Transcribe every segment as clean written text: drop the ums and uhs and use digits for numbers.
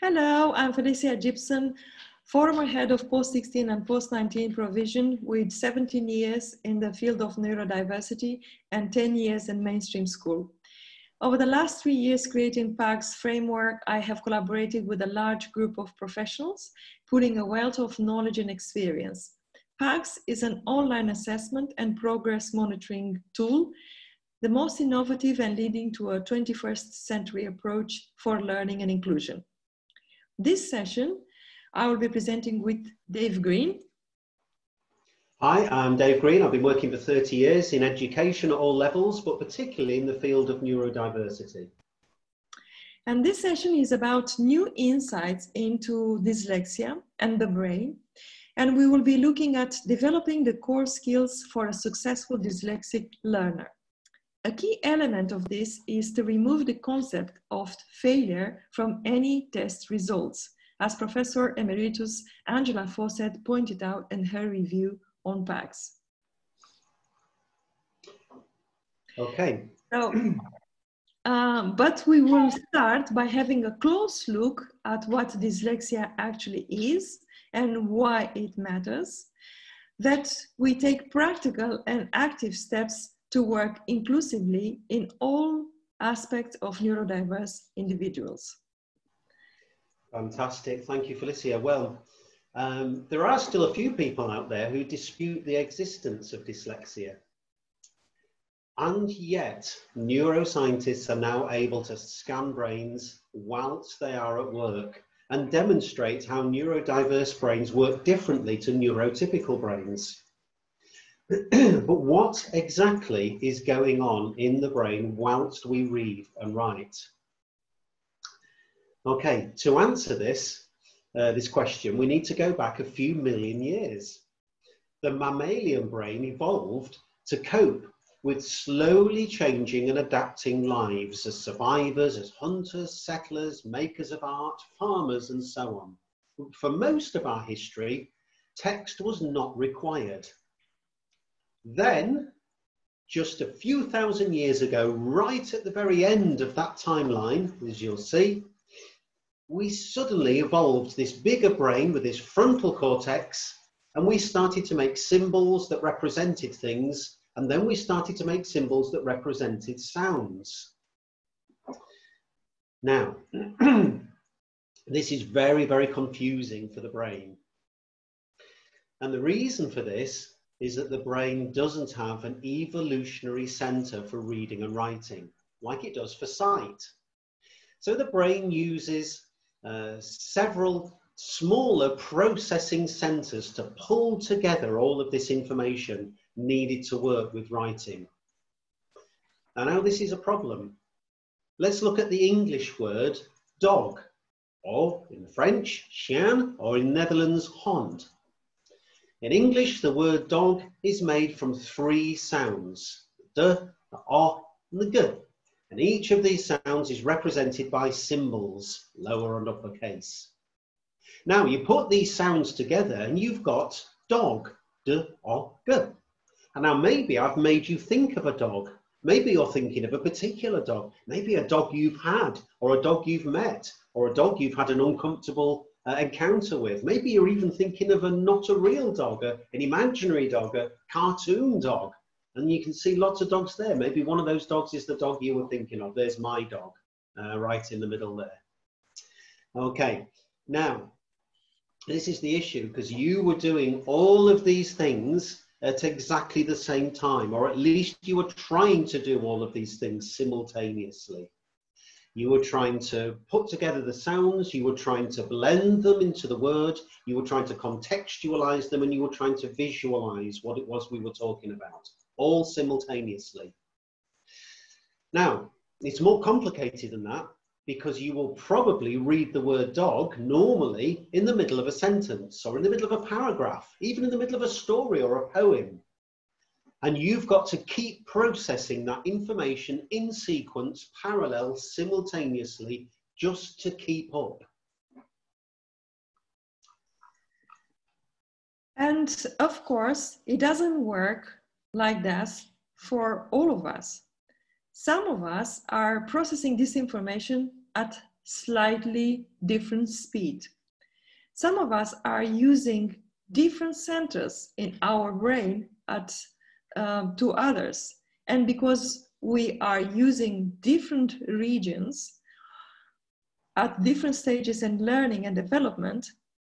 Hello, I'm Feliciea Jibson, former head of post-16 and post-19 provision with 17 years in the field of neurodiversity and 10 years in mainstream school. Over the last 3 years creating PAG's framework, I have collaborated with a large group of professionals, putting a wealth of knowledge and experience. PAGS is an online assessment and progress monitoring tool, the most innovative and leading to a 21st century approach for learning and inclusion. This session, I will be presenting with Dave Green. Hi, I'm Dave Green. I've been working for 30 years in education at all levels, but particularly in the field of neurodiversity. And this session is about new insights into dyslexia and the brain. And we will be looking at developing the core skills for a successful dyslexic learner. A key element of this is to remove the concept of failure from any test results, as Professor Emeritus Angela Fawcett pointed out in her review on PAGS. Okay. So, but we will start by having a close look at what dyslexia actually is and why it matters, that we take practical and active steps to work inclusively in all aspects of neurodiverse individuals. Fantastic. Thank you, Felicia. Well, there are still a few people out there who dispute the existence of dyslexia. And yet, neuroscientists are now able to scan brains whilst they are at work and demonstrate how neurodiverse brains work differently to neurotypical brains. But what exactly is going on in the brain whilst we read and write? Okay, to answer this question, we need to go back a few million years. The mammalian brain evolved to cope with slowly changing and adapting lives as survivors, as hunters, settlers, makers of art, farmers, and so on. For most of our history, text was not required. Then, just a few thousand years ago, right at the very end of that timeline, as you'll see, we suddenly evolved this bigger brain with this frontal cortex, and we started to make symbols that represented things, and then we started to make symbols that represented sounds. Now, this is very, very confusing for the brain. And the reason for this is that the brain doesn't have an evolutionary center for reading and writing, like it does for sight. So the brain uses several smaller processing centers to pull together all of this information needed to work with writing. And now this is a problem. Let's look at the English word dog, or in French, chien, or in Netherlands, hond. In English, the word dog is made from 3 sounds, the, o, and the g. And each of these sounds is represented by symbols, lower and uppercase. Now, you put these sounds together and you've got dog, d, o, g. And now maybe I've made you think of a dog. Maybe you're thinking of a particular dog. Maybe a dog you've had, or a dog you've met, or a dog you've had an uncomfortable encounter with. Maybe you're even thinking of not a real dog, an imaginary dog, a cartoon dog. And you can see lots of dogs there. Maybe one of those dogs is the dog you were thinking of. There's my dog, right in the middle there. Okay, now, this is the issue, because you were doing all of these things at exactly the same time, or at least you were trying to do all of these things simultaneously. You were trying to put together the sounds, you were trying to blend them into the word, you were trying to contextualize them, and you were trying to visualize what it was we were talking about, all simultaneously. Now, it's more complicated than that, because you will probably read the word dog normally in the middle of a sentence, or in the middle of a paragraph, even in the middle of a story or a poem. And you've got to keep processing that information in sequence, parallel, simultaneously, just to keep up. And of course, it doesn't work like that for all of us. Some of us are processing this information at slightly different speed. Some of us are using different centers in our brain to others. And because we are using different regions at different stages in learning and development,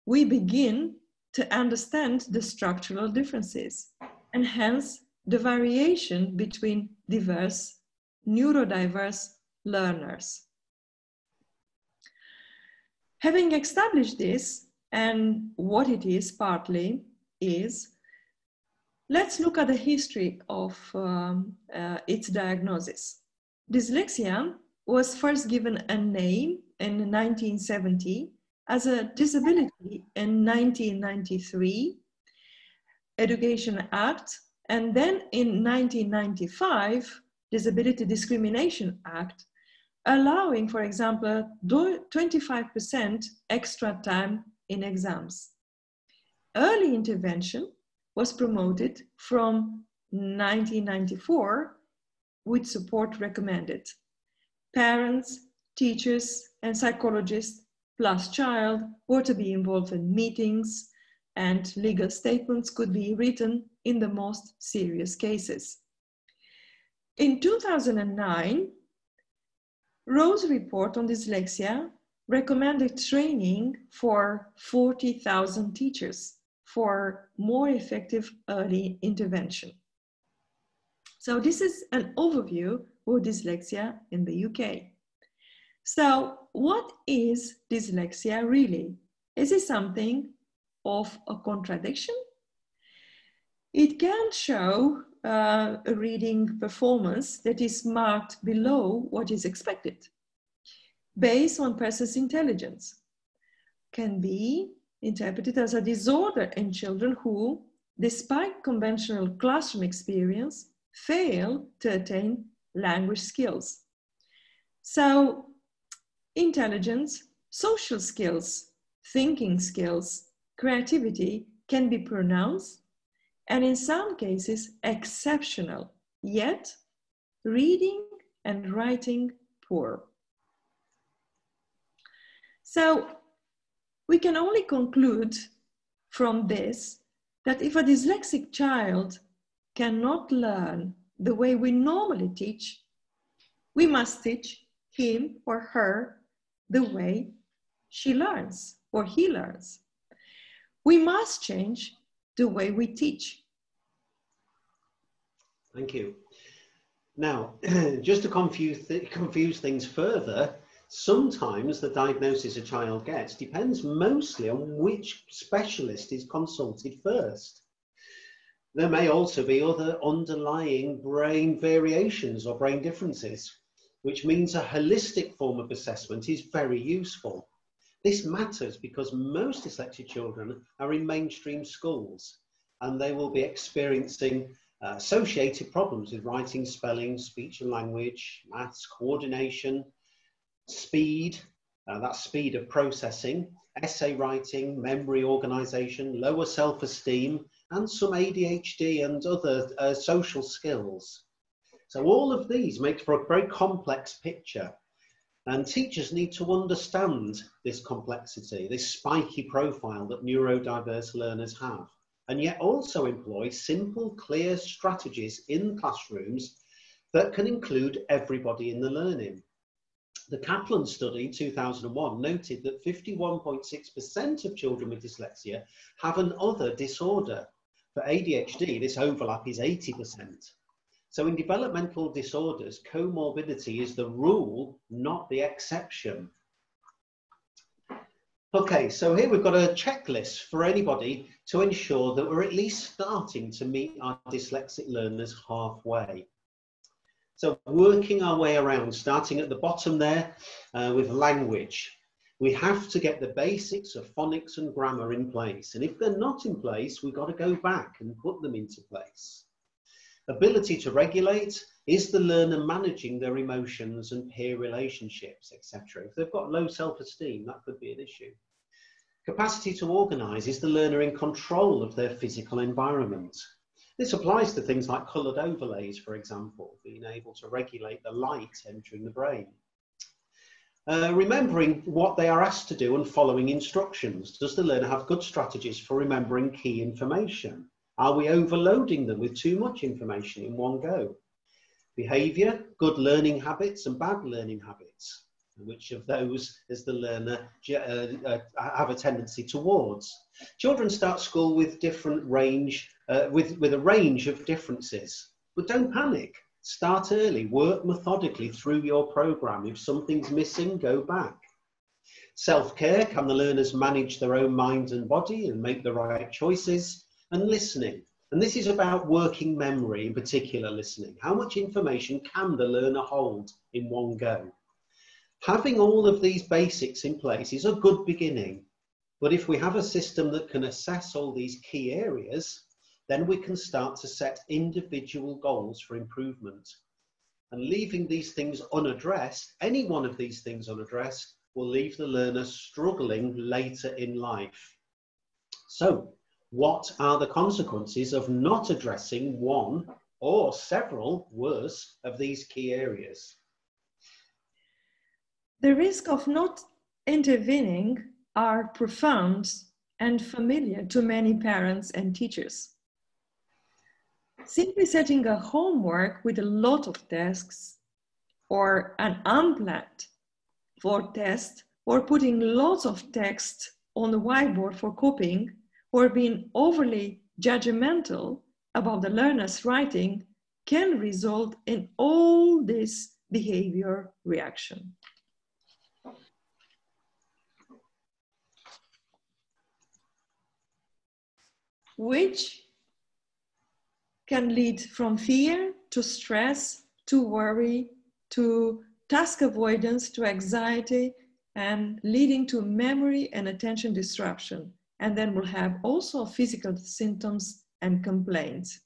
we begin to understand the structural differences and hence the variation between diverse, neurodiverse learners. Having established this and what it is partly is, let's look at the history of its diagnosis. Dyslexia was first given a name in 1970 as a disability in 1993, Education Act, and then in 1995, Disability Discrimination Act, allowing, for example, 25% extra time in exams. Early intervention was promoted from 1994 with support recommended. Parents, teachers, and psychologists plus child were to be involved in meetings, and legal statements could be written in the most serious cases. In 2009, Rowe's report on dyslexia recommended training for 40,000 teachers for more effective early intervention. So this is an overview of dyslexia in the UK. So what is dyslexia really? Is it something of a contradiction? It can show a reading performance that is marked below what is expected, based on person's intelligence. Can be interpreted as a disorder in children who, despite conventional classroom experience, fail to attain language skills. So, intelligence, social skills, thinking skills, creativity can be pronounced and in some cases exceptional, yet reading and writing poor. So we can only conclude from this that if a dyslexic child cannot learn the way we normally teach, we must teach him or her the way she learns or he learns. We must change the way we teach. Thank you. Now, just to confuse things further, sometimes the diagnosis a child gets depends mostly on which specialist is consulted first. There may also be other underlying brain variations or brain differences, which means a holistic form of assessment is very useful. This matters because most dyslexic children are in mainstream schools and they will be experiencing associated problems with writing, spelling, speech and language, maths, coordination, speed, that speed of processing, essay writing, memory organisation, lower self-esteem, and some ADHD and other social skills. So all of these make for a very complex picture. And teachers need to understand this complexity, this spiky profile that neurodiverse learners have, and yet also employ simple, clear strategies in classrooms that can include everybody in the learning. The Kaplan study in 2001 noted that 51.6% of children with dyslexia have an other disorder. For ADHD, this overlap is 80%. So in developmental disorders, comorbidity is the rule, not the exception. Okay, so here we've got a checklist for anybody to ensure that we're at least starting to meet our dyslexic learners halfway. So working our way around, starting at the bottom there with language. We have to get the basics of phonics and grammar in place. And if they're not in place, we've got to go back and put them into place. Ability to regulate, is the learner managing their emotions and peer relationships, etc. If they've got low self-esteem, that could be an issue. Capacity to organise, is the learner in control of their physical environment? This applies to things like coloured overlays, for example, being able to regulate the light entering the brain. Remembering what they are asked to do and following instructions. Does the learner have good strategies for remembering key information? Are we overloading them with too much information in one go? Behaviour, good learning habits and bad learning habits. Which of those does the learner have a tendency towards? Children start school with different range, with a range of differences, but don't panic. Start early, work methodically through your programme. If something's missing, go back. Self-care, can the learners manage their own mind and body and make the right choices? And listening. And this is about working memory, in particular listening. How much information can the learner hold in one go? Having all of these basics in place is a good beginning. But if we have a system that can assess all these key areas, then we can start to set individual goals for improvement. And leaving these things unaddressed, any one of these things unaddressed, will leave the learner struggling later in life. So, what are the consequences of not addressing one or several, worse, of these key areas? The risk of not intervening are profound and familiar to many parents and teachers. Simply setting a homework with a lot of tasks or an unplanned for test or putting lots of text on the whiteboard for copying or being overly judgmental about the learner's writing can result in all this behavior reaction. Which can lead from fear to stress, to worry, to task avoidance, to anxiety, and leading to memory and attention disruption. And then we'll have also physical symptoms and complaints.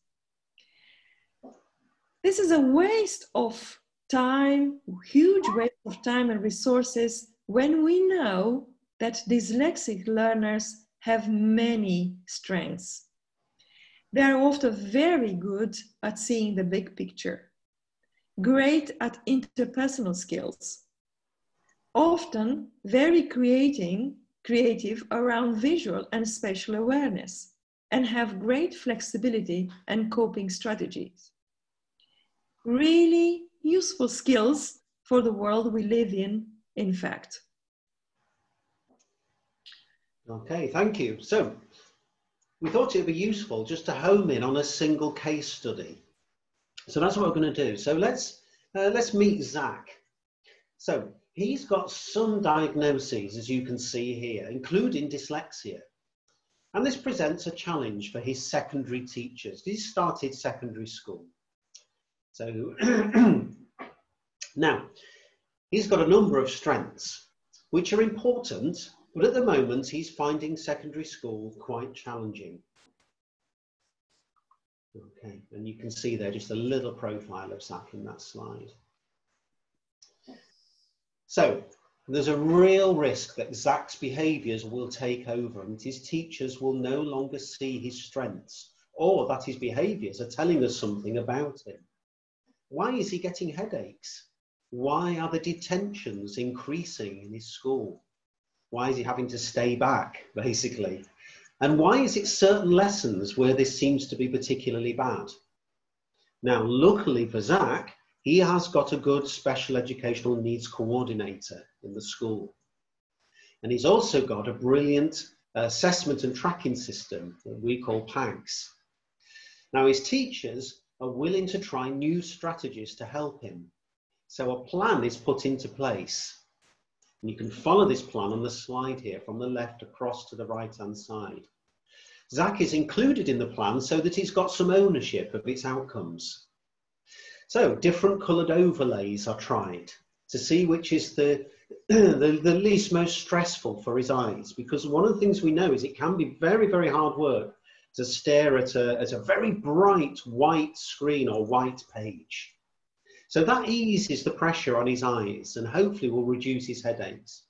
This is a waste of time, huge waste of time and resources when we know that dyslexic learners have many strengths. They are often very good at seeing the big picture, great at interpersonal skills, often very creative around visual and spatial awareness, and have great flexibility and coping strategies. Really useful skills for the world we live in fact. Okay, thank you. So, we thought it would be useful just to home in on a single case study. So that's what we're going to do. So let's meet Zach. So he's got some diagnoses, as you can see here, including dyslexia. And this presents a challenge for his secondary teachers. He started secondary school. So now, he's got a number of strengths, which are important, but at the moment, he's finding secondary school quite challenging. Okay, and you can see there just a little profile of Zach in that slide. So, there's a real risk that Zach's behaviours will take over and his teachers will no longer see his strengths or that his behaviours are telling us something about him. Why is he getting headaches? Why are the detentions increasing in his school? Why is he having to stay back, basically? And why is it certain lessons where this seems to be particularly bad? Now, luckily for Zach, he has got a good special educational needs coordinator in the school. And he's also got a brilliant assessment and tracking system that we call PAGS. Now, his teachers are willing to try new strategies to help him. So a plan is put into place. And you can follow this plan on the slide here from the left across to the right-hand side. Zach is included in the plan so that he's got some ownership of its outcomes. So different coloured overlays are tried to see which is the least most stressful for his eyes, because one of the things we know is it can be very, very hard work to stare at a very bright white screen or white page. So that eases the pressure on his eyes and hopefully will reduce his headaches.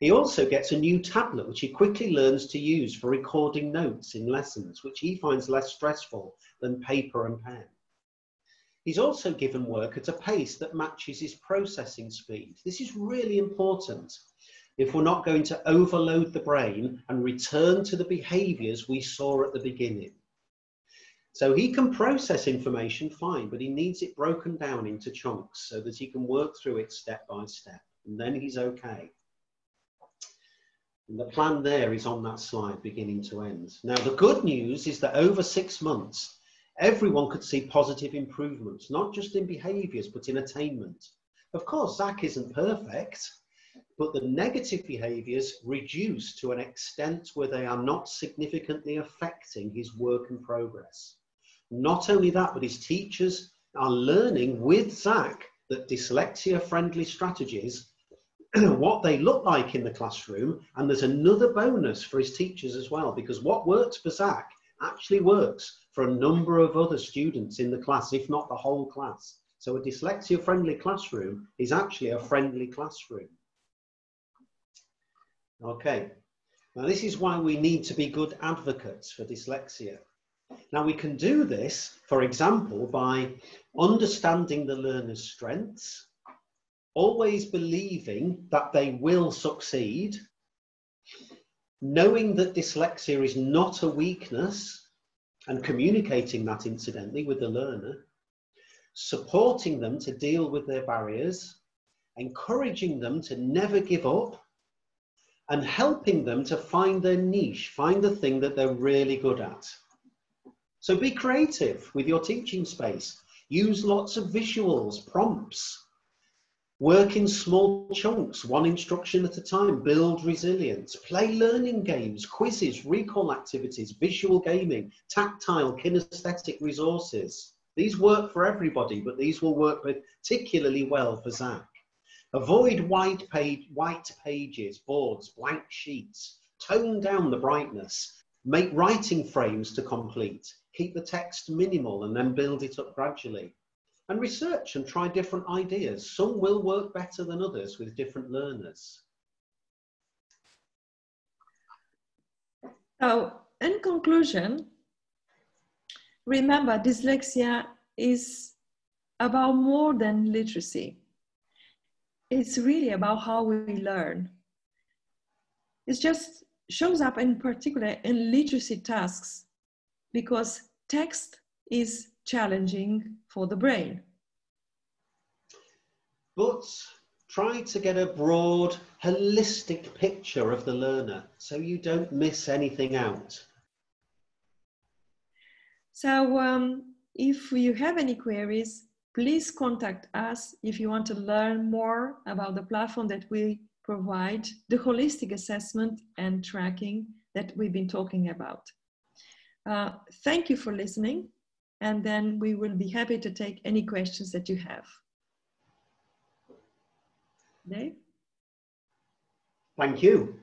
He also gets a new tablet, which he quickly learns to use for recording notes in lessons, which he finds less stressful than paper and pen. He's also given work at a pace that matches his processing speed. This is really important if we're not going to overload the brain and return to the behaviours we saw at the beginning. So he can process information fine, but he needs it broken down into chunks so that he can work through it step by step, and then he's okay. And the plan there is on that slide, beginning to end. Now, the good news is that over 6 months, everyone could see positive improvements, not just in behaviours, but in attainment. Of course, Zach isn't perfect, but the negative behaviours reduce to an extent where they are not significantly affecting his work in progress. Not only that, but his teachers are learning with Zach that dyslexia-friendly strategies, what they look like in the classroom, and there's another bonus for his teachers as well, because what works for Zach actually works for a number of other students in the class, if not the whole class. So a dyslexia-friendly classroom is actually a friendly classroom. Okay, now this is why we need to be good advocates for dyslexia. Now we can do this, for example, by understanding the learner's strengths, always believing that they will succeed, knowing that dyslexia is not a weakness and communicating that incidentally with the learner, supporting them to deal with their barriers, encouraging them to never give up, and helping them to find their niche, find the thing that they're really good at. So be creative with your teaching space. Use lots of visuals, prompts. Work in small chunks, one instruction at a time. Build resilience. Play learning games, quizzes, recall activities, visual gaming, tactile, kinesthetic resources. These work for everybody, but these will work particularly well for Zach. Avoid white pages, boards, blank sheets. Tone down the brightness. Make writing frames to complete. Keep the text minimal and then build it up gradually. And research and try different ideas. Some will work better than others with different learners. So, in conclusion, remember, dyslexia is about more than literacy. It's really about how we learn. It just shows up in particular in literacy tasks because text is challenging for the brain. But try to get a broad, holistic picture of the learner so you don't miss anything out. So if you have any queries, please contact us if you want to learn more about the platform that we provide, the holistic assessment and tracking that we've been talking about. Thank you for listening, and then we will be happy to take any questions that you have. Dave? Thank you.